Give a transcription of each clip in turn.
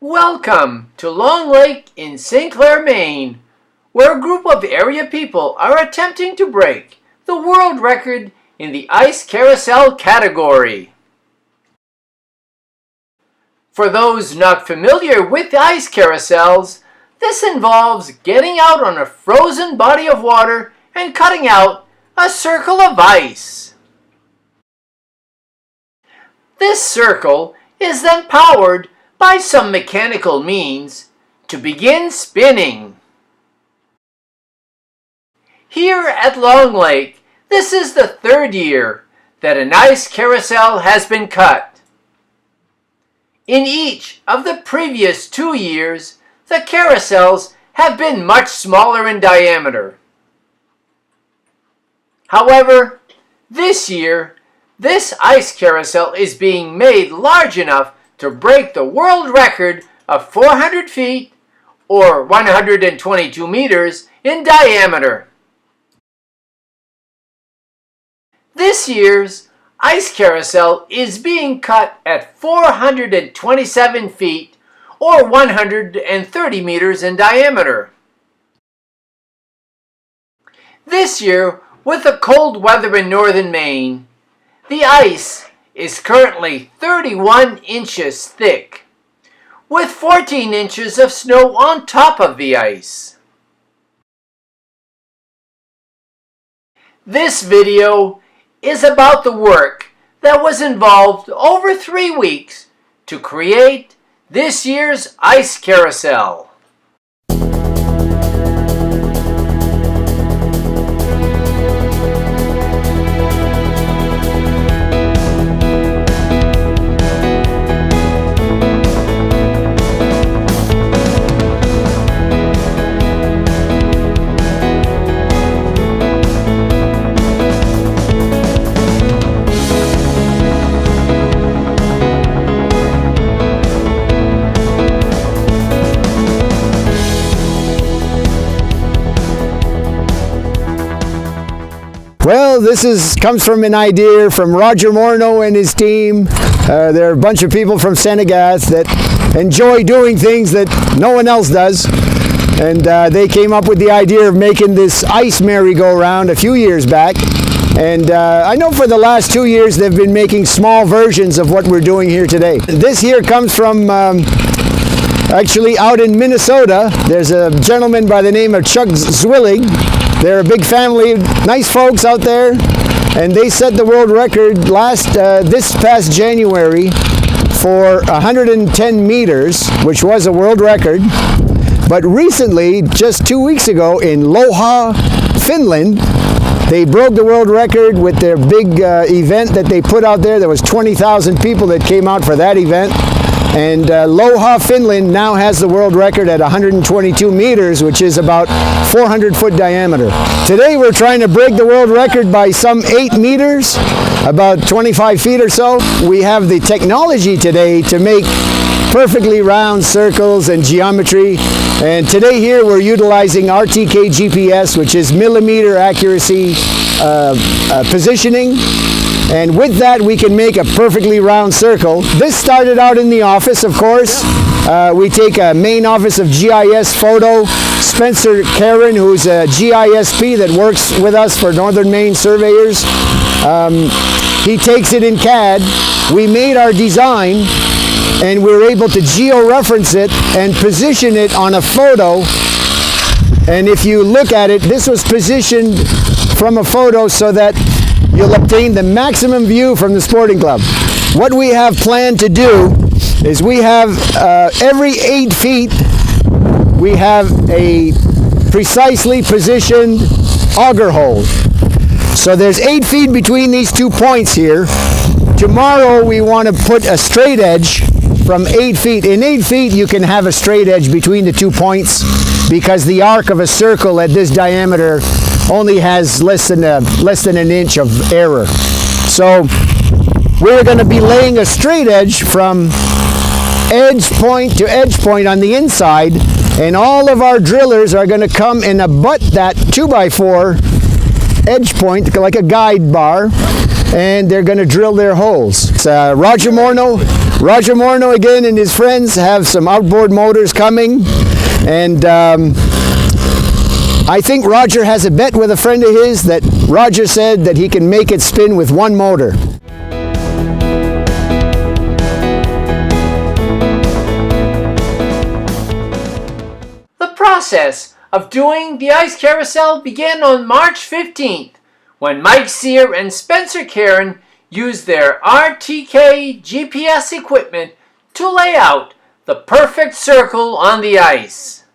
Welcome to Long Lake in Sinclair, Maine, where a group of area people are attempting to break the world record in the Ice Carousel category. For those not familiar with ice carousels, this involves getting out on a frozen body of water and cutting out a circle of ice. This circle is then powered by some mechanical means to begin spinning. Here at Long Lake, this is the third year that an ice carousel has been cut. In each of the previous 2 years, the carousels have been much smaller in diameter. However, this year, this ice carousel is being made large enough to break the world record of 400 feet or 122 meters in diameter. This year's ice carousel is being cut at 427 feet or 130 meters in diameter. This year, with the cold weather in northern Maine, the ice is currently 31 inches thick, with 14 inches of snow on top of the ice. This video is about the work that was involved over 3 weeks to create this year's ice carousel. Well, this comes from an idea from Roger Morneau and his team. They're a bunch of people from Senegal that enjoy doing things that no one else does. And they came up with the idea of making this ice merry-go-round a few years back. And I know for the last 2 years they've been making small versions of what we're doing here today. This here comes from actually out in Minnesota. There's a gentleman by the name of Chuck Zwillig. They're a big family, nice folks out there, and they set the world record this past January for 110 meters, which was a world record. But recently, just 2 weeks ago in Lohja, Finland, they broke the world record with their big event that they put out there. There was 20,000 people that came out for that event. And Lohja, Finland now has the world record at 122 meters, which is about 400-foot diameter. Today we're trying to break the world record by some 8 meters, about 25 feet or so. We have the technology today to make perfectly round circles and geometry. And today here we're utilizing RTK GPS, which is millimeter accuracy positioning. And with that, we can make a perfectly round circle. This started out in the office, of course. We take a Maine office of GIS photo. Spencer Karen, who's a GISP that works with us for Northern Maine surveyors, he takes it in CAD. We made our design, and we were able to geo-reference it and position it on a photo. And if you look at it, this was positioned from a photo so that you'll obtain the maximum view from the sporting club. What we have planned to do is we have every 8 feet, we have a precisely positioned auger hole. So there's 8 feet between these 2 points here. Tomorrow we want to put a straight edge from 8 feet. In 8 feet you can have a straight edge between the 2 points because the arc of a circle at this diameter only has less than an inch of error. So we're going to be laying a straight edge from edge point to edge point on the inside, and all of our drillers are going to come and abut that 2x4 edge point like a guide bar, and they're going to drill their holes. It's Roger Morneau Roger Morno again and his friends have some outboard motors coming, and I think Roger has a bet with a friend of his that Roger said that he can make it spin with one motor. The process of doing the Ice Carousel began on March 15th, when Mike Sear and Spencer Karen used their RTK GPS equipment to lay out the perfect circle on the ice.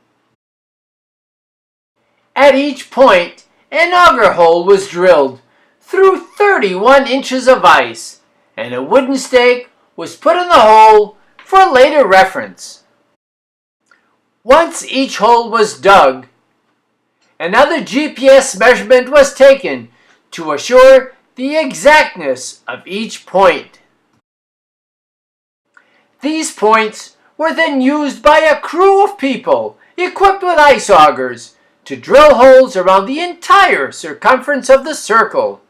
At each point, an auger hole was drilled through 31 inches of ice, and a wooden stake was put in the hole for later reference. Once each hole was dug, another GPS measurement was taken to assure the exactness of each point. These points were then used by a crew of people equipped with ice augers to drill holes around the entire circumference of the circle.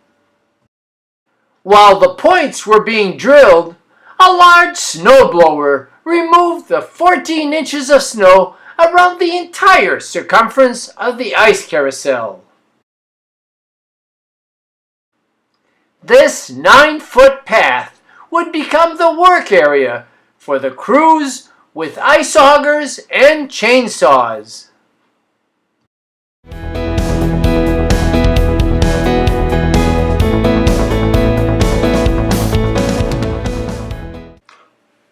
While the points were being drilled, a large snowblower removed the 14 inches of snow around the entire circumference of the ice carousel. This 9-foot path would become the work area for the crews with ice augers and chainsaws.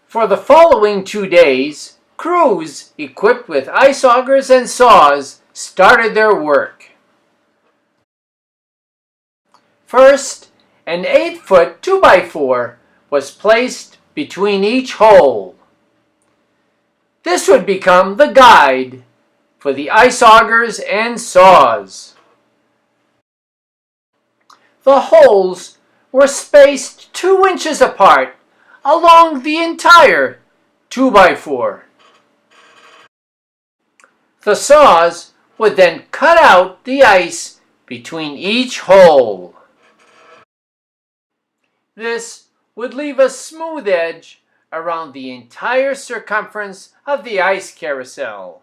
For the following 2 days, crews equipped with ice augers and saws started their work. First, an 8-foot 2x4 was placed between each hole. This would become the guide for the ice augers and saws. The holes were spaced 2 inches apart along the entire 2x4. The saws would then cut out the ice between each hole. This would leave a smooth edge around the entire circumference of the ice carousel.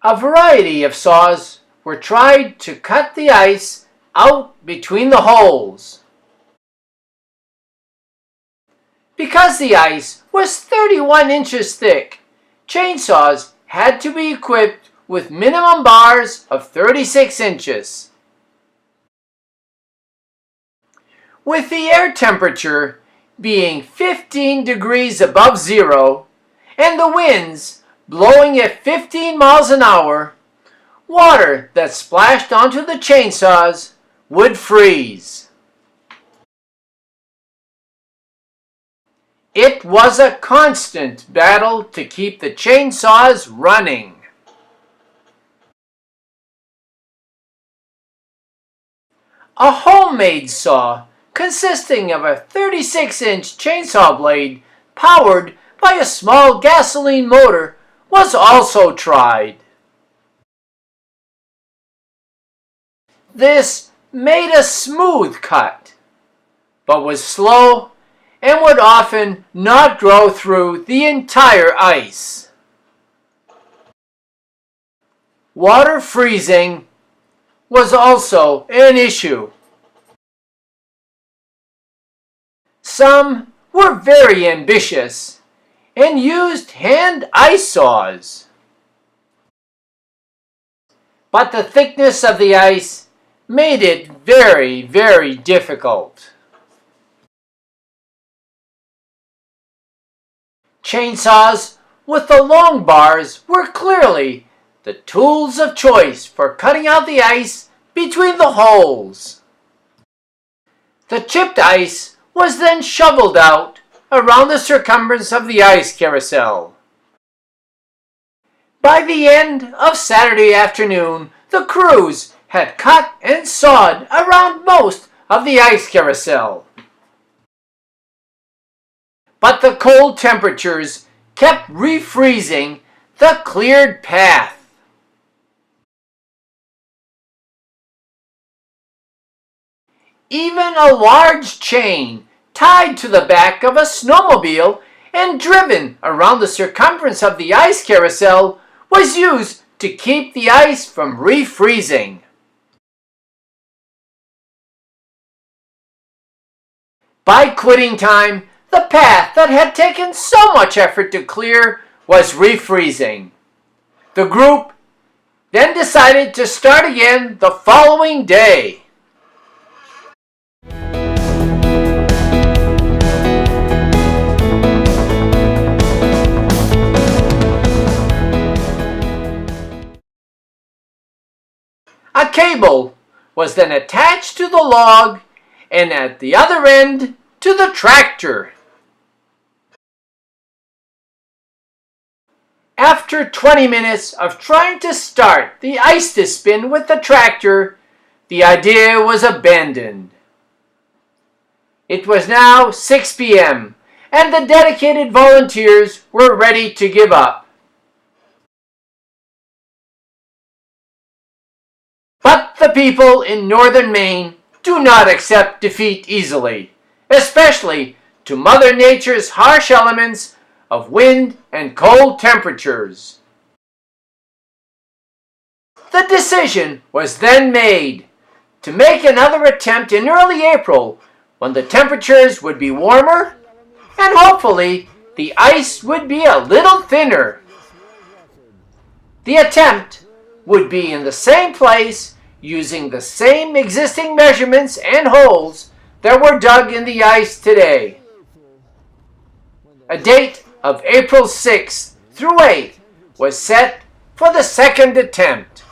A variety of saws were tried to cut the ice out between the holes. Because the ice was 31 inches thick, chainsaws had to be equipped with minimum bars of 36 inches. With the air temperature being 15 degrees above zero and the winds blowing at 15 miles an hour, water that splashed onto the chainsaws would freeze. It was a constant battle to keep the chainsaws running. A homemade saw consisting of a 36-inch chainsaw blade powered by a small gasoline motor was also tried. This made a smooth cut, but was slow and would often not grow through the entire ice. Water freezing was also an issue. Some were very ambitious and used hand ice saws. But the thickness of the ice made it very, very difficult. Chainsaws with the long bars were clearly the tools of choice for cutting out the ice between the holes. The chipped ice was then shoveled out around the circumference of the ice carousel. By the end of Saturday afternoon, the crews had cut and sawed around most of the ice carousel. But the cold temperatures kept refreezing the cleared path. Even a large chain tied to the back of a snowmobile and driven around the circumference of the ice carousel was used to keep the ice from refreezing. By quitting time, the path that had taken so much effort to clear was refreezing. The group then decided to start again the following day. A cable was then attached to the log and at the other end to the tractor. After 20 minutes of trying to start the ice to spin with the tractor, the idea was abandoned. It was now 6 p.m. and the dedicated volunteers were ready to give up. But the people in northern Maine do not accept defeat easily, especially to Mother Nature's harsh elements of wind and cold temperatures. The decision was then made to make another attempt in early April when the temperatures would be warmer and hopefully the ice would be a little thinner. The attempt would be in the same place using the same existing measurements and holes that were dug in the ice today. A date of April 6th through 8th was set for the second attempt.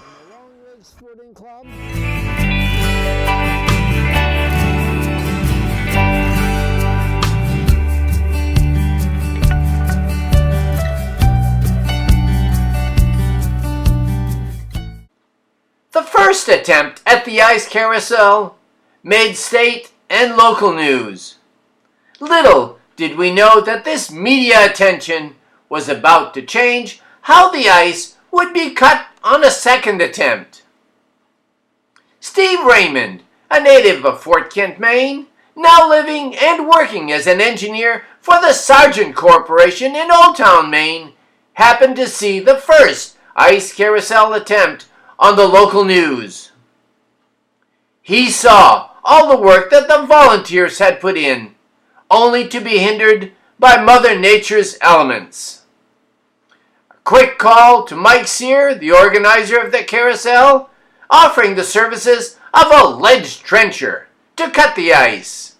The first attempt at the Ice Carousel made state and local news. Little did we know that this media attention was about to change how the ice would be cut on a second attempt. Steve Raymond, a native of Fort Kent, Maine, now living and working as an engineer for the Sargent Corporation in Old Town, Maine, happened to see the first Ice Carousel attempt on the local news. He saw all the work that the volunteers had put in, only to be hindered by Mother Nature's elements. A quick call to Mike Sear, the organizer of the carousel, offering the services of a ledge trencher to cut the ice.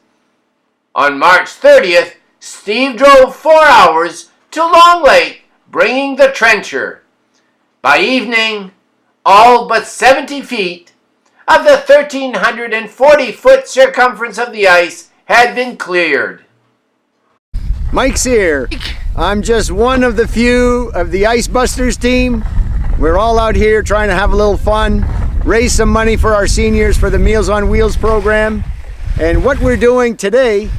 On March 30th, Steve drove 4 hours to Long Lake, bringing the trencher. By evening, all but 70 feet of the 1,340-foot circumference of the ice had been cleared. Mike's here. I'm just one of the few of the Ice Busters team. We're all out here trying to have a little fun, raise some money for our seniors for the Meals on Wheels program. And what we're doing today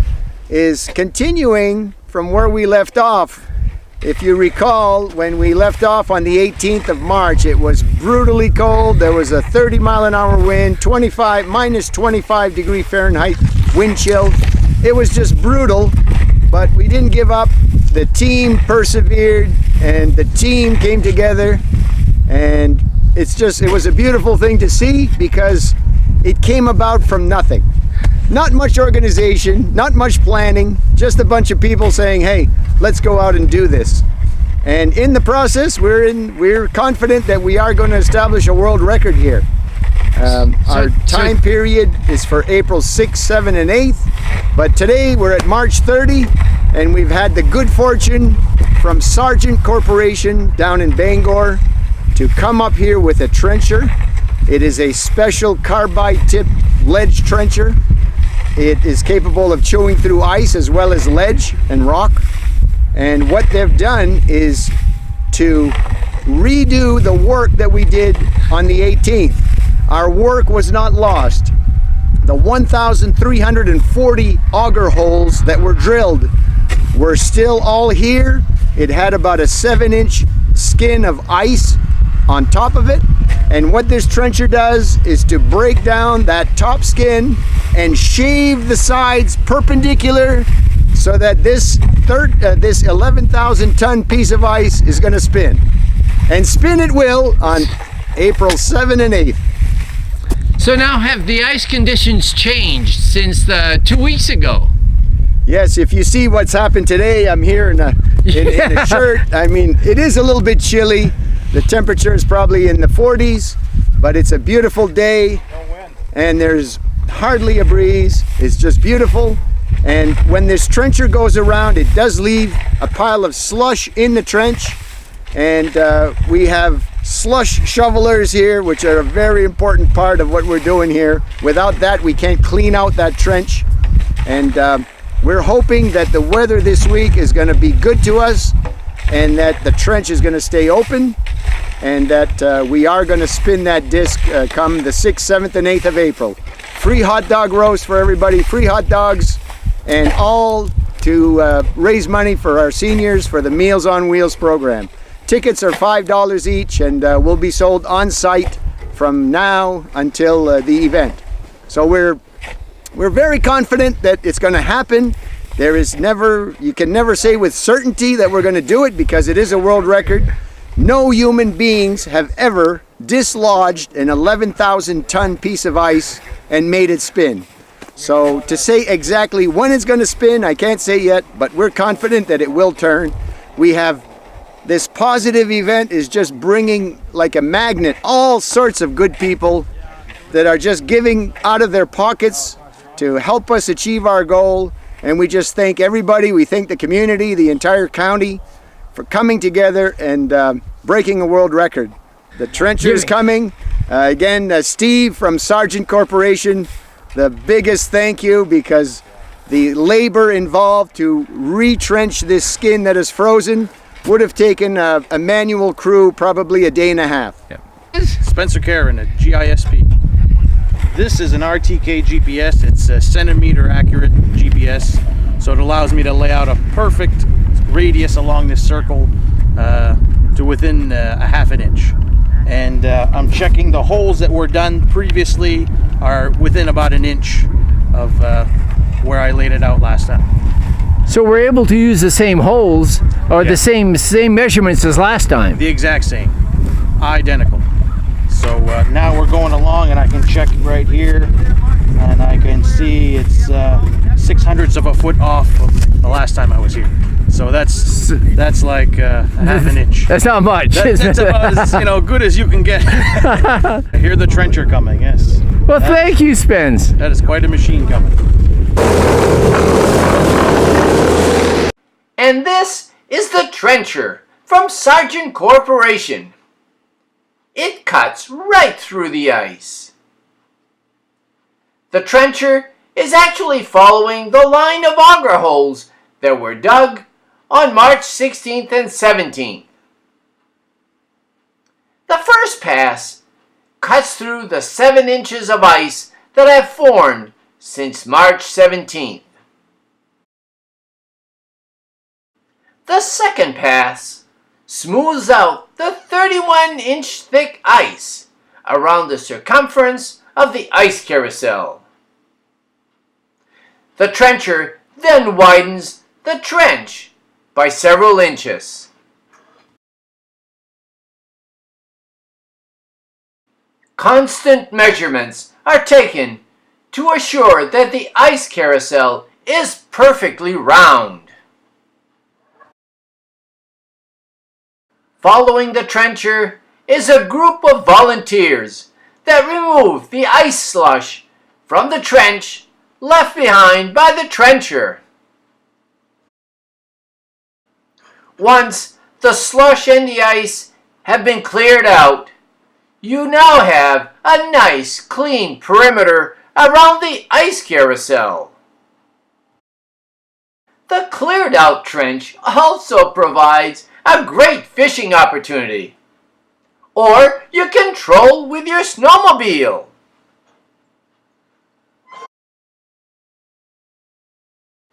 is continuing from where we left off. If you recall, when we left off on the 18th of March, it was brutally cold. There was a 30-mile-an-hour wind, minus 25 degree Fahrenheit wind chill. It was just brutal, but we didn't give up. The team persevered, and the team came together, and it was a beautiful thing to see because it came about from nothing. Not much organization, not much planning, just a bunch of people saying, hey, let's go out and do this. And in the process, we're confident that we are going to establish a world record here. Our time period is for April 6th, 7th, and 8th, but today we're at March 30, and we've had the good fortune from Sargent Corporation down in Bangor to come up here with a trencher. It is a special carbide-tipped ledge trencher. It is capable of chewing through ice as well as ledge and rock. And what they've done is to redo the work that we did on the 18th. Our work was not lost. The 1,340 auger holes that were drilled were still all here. It had about a 7-inch skin of ice on top of it. And what this trencher does is to break down that top skin and shave the sides perpendicular so that this 11,000 ton piece of ice is going to spin. And spin it will on April 7 and 8. So now have the ice conditions changed since 2 weeks ago? Yes, if you see what's happened today, I'm here in a shirt. I mean, it is a little bit chilly. The temperature is probably in the 40s, but it's a beautiful day. No wind. And there's hardly a breeze. It's just beautiful. And when this trencher goes around, it does leave a pile of slush in the trench. And we have slush shovelers here, which are a very important part of what we're doing here. Without that, we can't clean out that trench. And we're hoping that the weather this week is going to be good to us, and that the trench is going to stay open, and that we are going to spin that disc come the 6th, 7th, and 8th of April. Free hot dog roast for everybody, free hot dogs, and all to raise money for our seniors for the Meals on Wheels program. Tickets are $5 each, and will be sold on site from now until the event. So we're very confident that it's going to happen. You can never say with certainty that we're going to do it because it is a world record. No human beings have ever dislodged an 11,000 ton piece of ice and made it spin. So to say exactly when it's going to spin, I can't say yet, but we're confident that it will turn. We have this positive event is just bringing like a magnet all sorts of good people that are just giving out of their pockets to help us achieve our goal. And we just thank everybody. We thank the community, the entire county for coming together and breaking a world record. The trencher is coming. Again, Steve from Sargent Corporation, the biggest thank you, because the labor involved to retrench this skin that is frozen would have taken a manual crew probably a day and a half. Yeah. Spencer Karen, a GISP. This is an RTK GPS. It's a centimeter accurate GPS, so it allows me to lay out a perfect radius along this circle to within a half an inch. And I'm checking the holes that were done previously are within about an inch of where I laid it out last time. So we're able to use the same holes or the same measurements as last time? The exact same, identical. So now we're going along, and I can check right here, and I can see it's 0.06 of a foot off of the last time I was here. So that's like half an inch. That's not much. That's about as good as you can get. I hear the trencher coming. Yes. Well, thank you, Spence. That is quite a machine coming. And this is the trencher from Sargent Corporation. It cuts right through the ice. The trencher is actually following the line of auger holes that were dug on March 16th and 17th. The first pass cuts through the 7 inches of ice that have formed since March 17th. The second pass smooths out the 31-inch thick ice around the circumference of the ice carousel. The trencher then widens the trench by several inches. Constant measurements are taken to assure that the ice carousel is perfectly round. Following the trencher is a group of volunteers that remove the ice slush from the trench left behind by the trencher. Once the slush and the ice have been cleared out, you now have a nice clean perimeter around the ice carousel. The cleared out trench also provides a great fishing opportunity. Or you can troll with your snowmobile.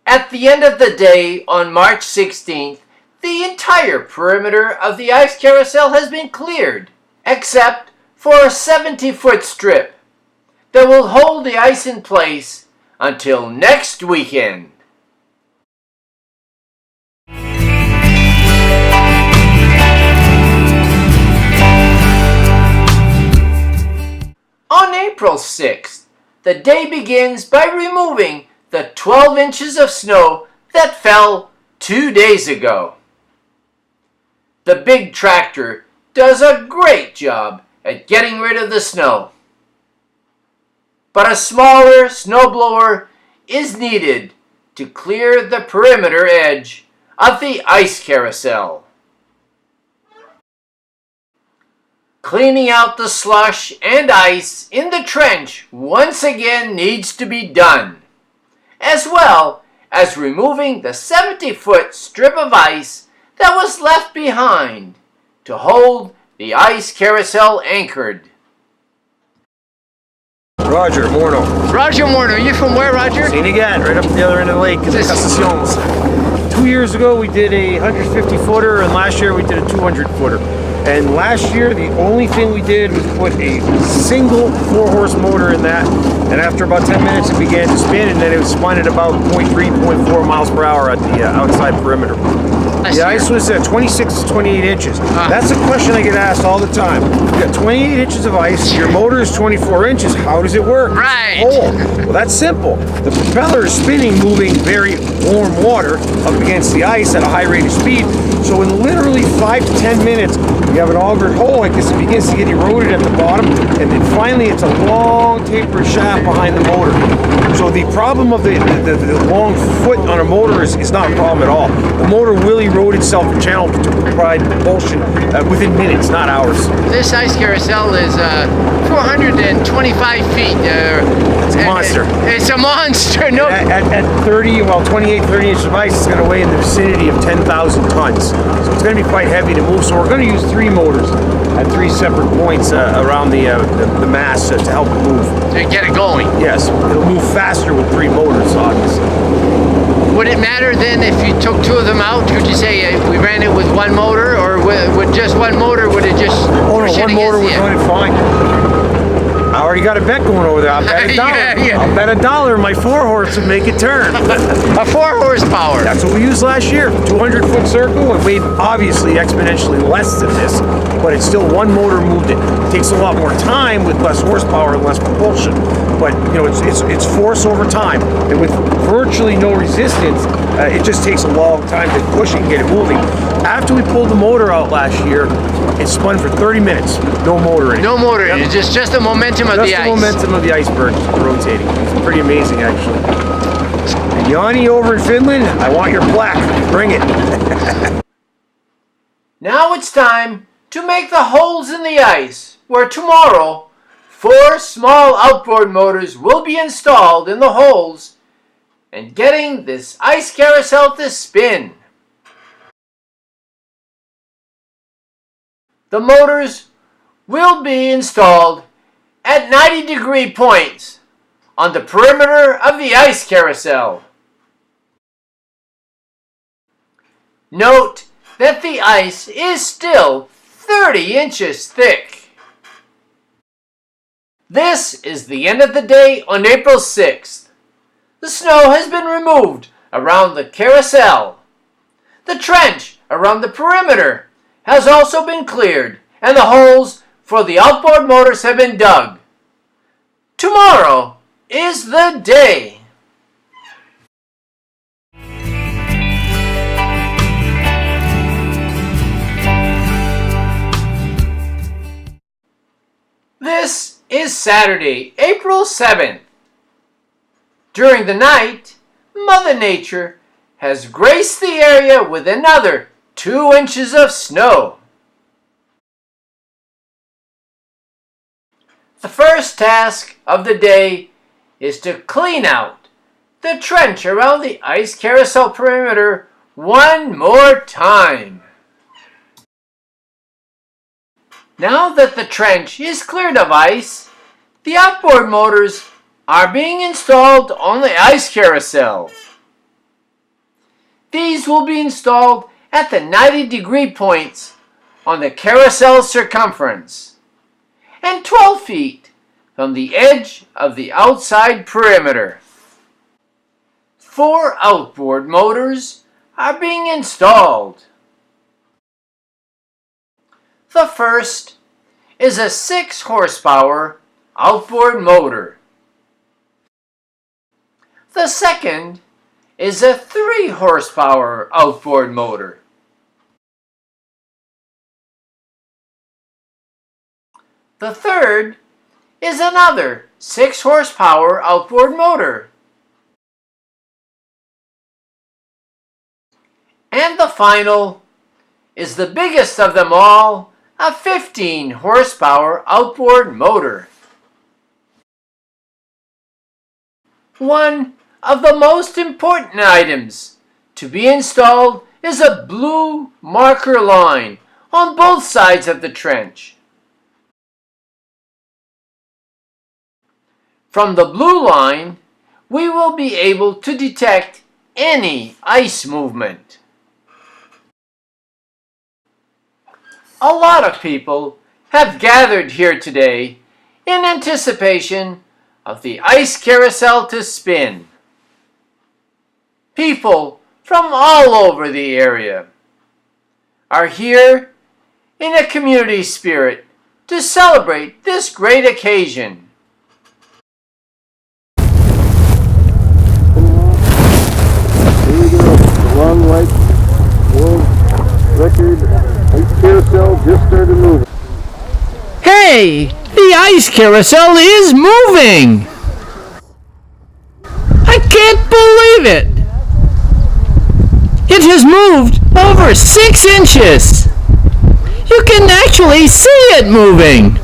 At the end of the day on March 16th, the entire perimeter of the ice carousel has been cleared, except for a 70-foot strip that will hold the ice in place until next weekend. On April 6th, the day begins by removing the 12 inches of snow that fell 2 days ago. The big tractor does a great job at getting rid of the snow, but a smaller snowblower is needed to clear the perimeter edge of the ice carousel. Cleaning out the slush and ice in the trench once again needs to be done, as well as removing the 70-foot strip of ice that was left behind to hold the ice carousel anchored. Roger, Morno. Roger Morno, you from where, Roger? Seen again, right up the other end of the lake, in the Castaciones. 2 years ago we did a 150-footer, and last year we did a 200-footer. And last year the only thing we did was put a single 4-horse motor in that, and after about 10 minutes it began to spin, and then it was spun at about 0.3, 0.4 miles per hour at the outside perimeter. The ice was 26 to 28 inches. That's a question I get asked all the time. You got 28 inches of ice, your motor is 24 inches, how does it work? Right. Well, that's simple. The propeller is spinning, moving very warm water up against the ice at a high rate of speed. So in literally 5 to 10 minutes, you have an augured hole like this, it begins to get eroded at the bottom, and then finally it's a long tapered shaft behind the motor. So the problem of the long foot on a motor is not a problem at all. The motor will erode itself in channel to provide propulsion within minutes, not hours. This ice carousel is 425 feet. It's a monster. It's a monster. No. At 30 inches of ice, it's going to weigh in the vicinity of 10,000 tons. So it's going to be quite heavy to move. So we're going to use 3 motors at 3 separate points around the mass to help it move. To get it going. Yes, it'll move faster with 3 motors, obviously. Would it matter then if you took 2 of them out? Could you say we ran it with 1 motor, or with just 1 motor? Would it just? Oh no, 1 motor would run it fine. I already got a bet going over there. I'll bet $1. Yeah. I'll bet $1 my 4-horse would make it turn. A 4 horsepower. That's what we used last year. 200-foot circle. It weighed obviously exponentially less than this, but it's still 1 motor moved it. It takes a lot more time with less horsepower and less propulsion. But you know, it's force over time, and with virtually no resistance, it just takes a long time to push it and get it moving. After we pulled the motor out last year, it spun for 30 minutes. No motor in it. No motor in it. Just the momentum of the ice. Just the momentum of the iceberg rotating. It's pretty amazing, actually. And Yanni over in Finland, I want your plaque. Bring it. Now it's time to make the holes in the ice, where tomorrow 4 small outboard motors will be installed in the holes and getting this ice carousel to spin. The motors will be installed at 90-degree points on the perimeter of the ice carousel. Note that the ice is still 30 inches thick. This is the end of the day on April 6th. The snow has been removed around the carousel. The trench around the perimeter has also been cleared, and the holes for the outboard motors have been dug. Tomorrow is the day. This is Saturday, April 7th. During the night, Mother Nature has graced the area with another 2 inches of snow. The first task of the day is to clean out the trench around the ice carousel perimeter one more time. Now that the trench is cleared of ice, the outboard motors are being installed on the ice carousel. These will be installed at the 90-degree points on the carousel circumference and 12 feet from the edge of the outside perimeter. 4 outboard motors are being installed. The first is a 6 horsepower outboard motor. The second is a 3 horsepower outboard motor. The third is another 6 horsepower outboard motor. And the final is the biggest of them all, a 15 horsepower outboard motor. One of the most important items to be installed is a blue marker line on both sides of the trench. From the blue line, we will be able to detect any ice movement. A lot of people have gathered here today in anticipation of the ice carousel to spin. People from all over the area are here in a community spirit to celebrate this great occasion. Long Lake World Record Ice Carousel just started moving. Hey, the ice carousel is moving! I can't believe it! It has moved over 6 inches! You can actually see it moving!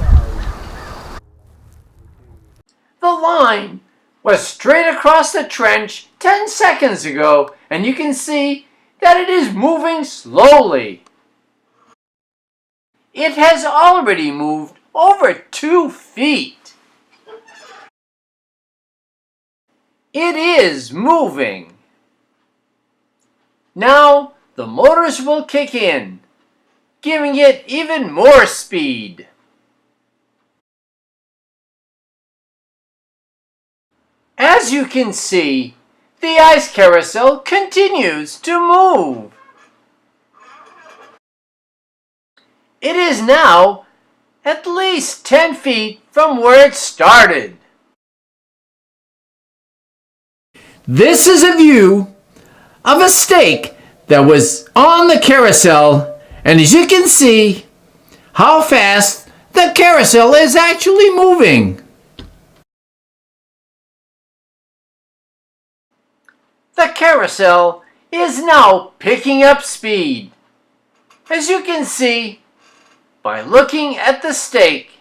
The line was straight across the trench 10 seconds ago, and you can see that it is moving slowly. It has already moved over 2 feet. It is moving. Now the motors will kick in, giving it even more speed. As you can see, the ice carousel continues to move. It is now at least 10 feet from where it started. This is a view of a stake that was on the carousel, and as you can see, how fast the carousel is actually moving. The carousel is now picking up speed, as you can see by looking at the stake.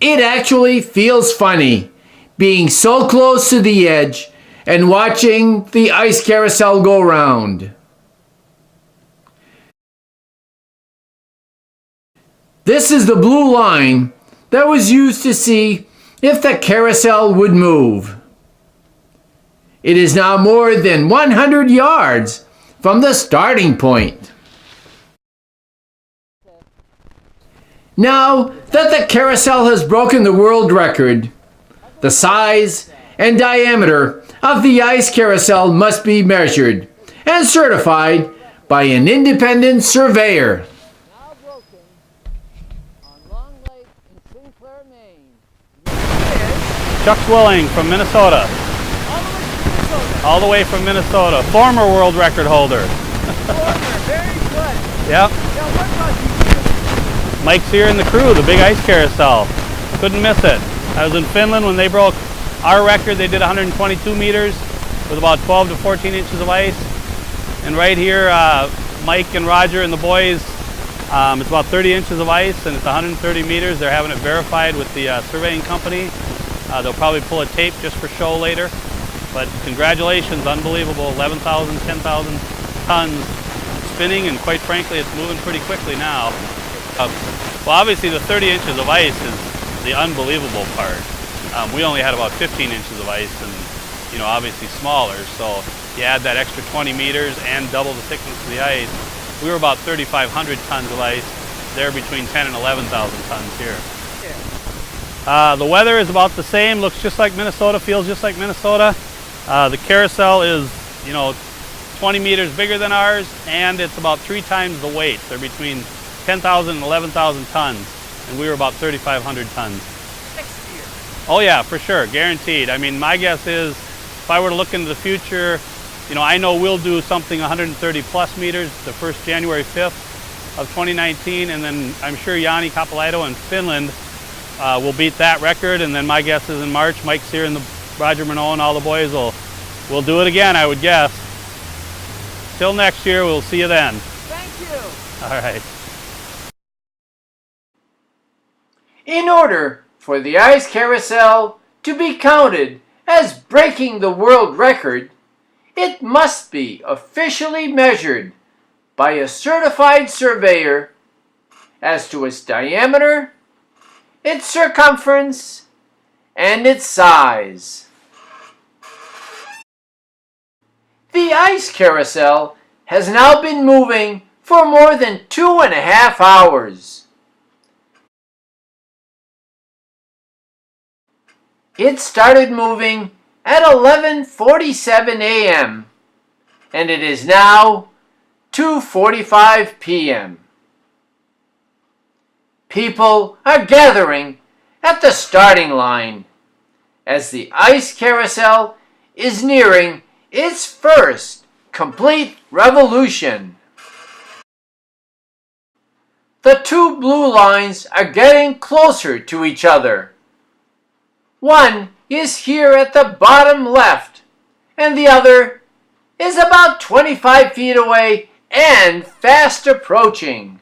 It actually feels funny being so close to the edge and watching the ice carousel go round. This is the blue line that was used to see if the carousel would move. It is now more than 100 yards from the starting point. Now that the carousel has broken the world record, the size and diameter of the ice carousel must be measured and certified by an independent surveyor. Now broken on Long Lake in Sinclair, Maine. Chuck Swilling from Minnesota. All the way from Minnesota. Former world record holder. Very good. Yep. Now what brought you here? Mike's here in the crew, the big ice carousel. Couldn't miss it. I was in Finland when they broke our record. They did 122 meters with about 12 to 14 inches of ice. And right here, Mike and Roger and the boys, it's about 30 inches of ice and it's 130 meters. They're having it verified with the surveying company. They'll probably pull a tape just for show later. But congratulations, unbelievable, 11,000, 10,000 tons spinning, and quite frankly, it's moving pretty quickly now. Well, obviously the 30 inches of ice is the unbelievable part. We only had about 15 inches of ice, and obviously smaller. So you add that extra 20 meters and double the thickness of the ice. We were about 3,500 tons of ice. They're between 10 and 11,000 tons here. The weather is about the same, looks just like Minnesota, feels just like Minnesota. The carousel is, 20 meters bigger than ours, and it's about 3 times the weight. They're between 10,000 and 11,000 tons, and we were about 3,500 tons. Next year. Oh yeah, for sure, guaranteed. I mean, my guess is, if I were to look into the future, I know we'll do something 130 plus meters the first January 5th of 2019, and then I'm sure Jani Kapalaito in Finland will beat that record, and then my guess is in March, Mike's here and Roger Murnau and all the boys will do it again, I would guess. Till next year, we'll see you then. Thank you. All right. In order for the Ice Carousel to be counted as breaking the world record, it must be officially measured by a certified surveyor as to its diameter, its circumference, and its size. The Ice Carousel has now been moving for more than 2.5 hours. It started moving at 11:47 a.m. and it is now 2:45 p.m. People are gathering at the starting line as the Ice Carousel is nearing its first complete revolution. The two blue lines are getting closer to each other. One is here at the bottom left, and the other is about 25 feet away and fast approaching.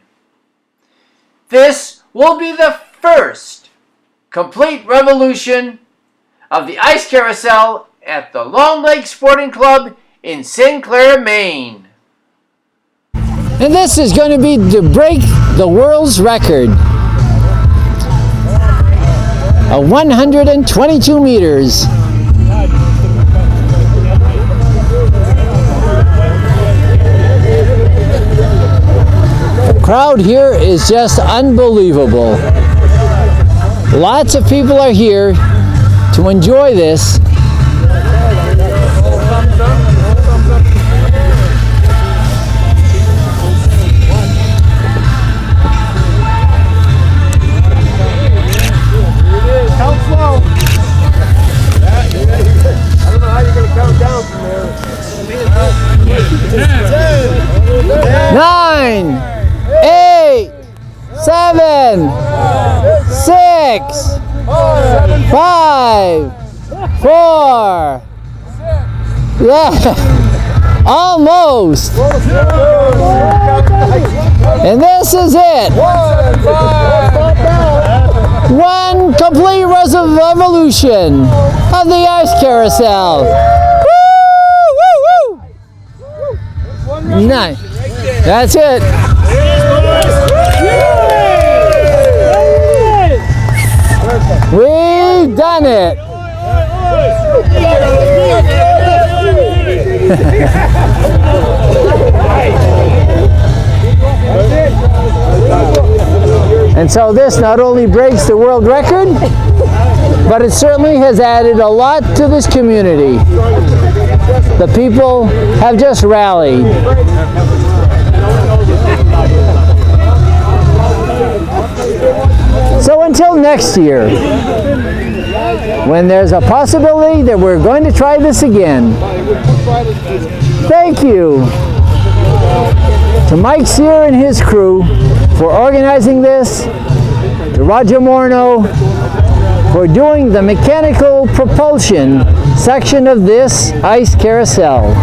This will be the first complete revolution of the Ice Carousel at the Long Lake Sporting Club in Sinclair, Maine. And this is going to be to break the world's record of 122 meters. The crowd here is just unbelievable. Lots of people are here to enjoy this. Count slow. I don't know how you're going to count down from there. 9, 8, 7, 6, 5, 4. Yeah, almost. And this is it. One complete revolution of the Ice Carousel. Woo, woo, woo. Nice. That's it. We've done it. And so this not only breaks the world record, but it certainly has added a lot to this community. The people have just rallied. So until next year, when there's a possibility that we're going to try this again, thank you to Mike Sear and his crew for organizing this, to Roger Morneau for doing the mechanical propulsion section of this Ice Carousel.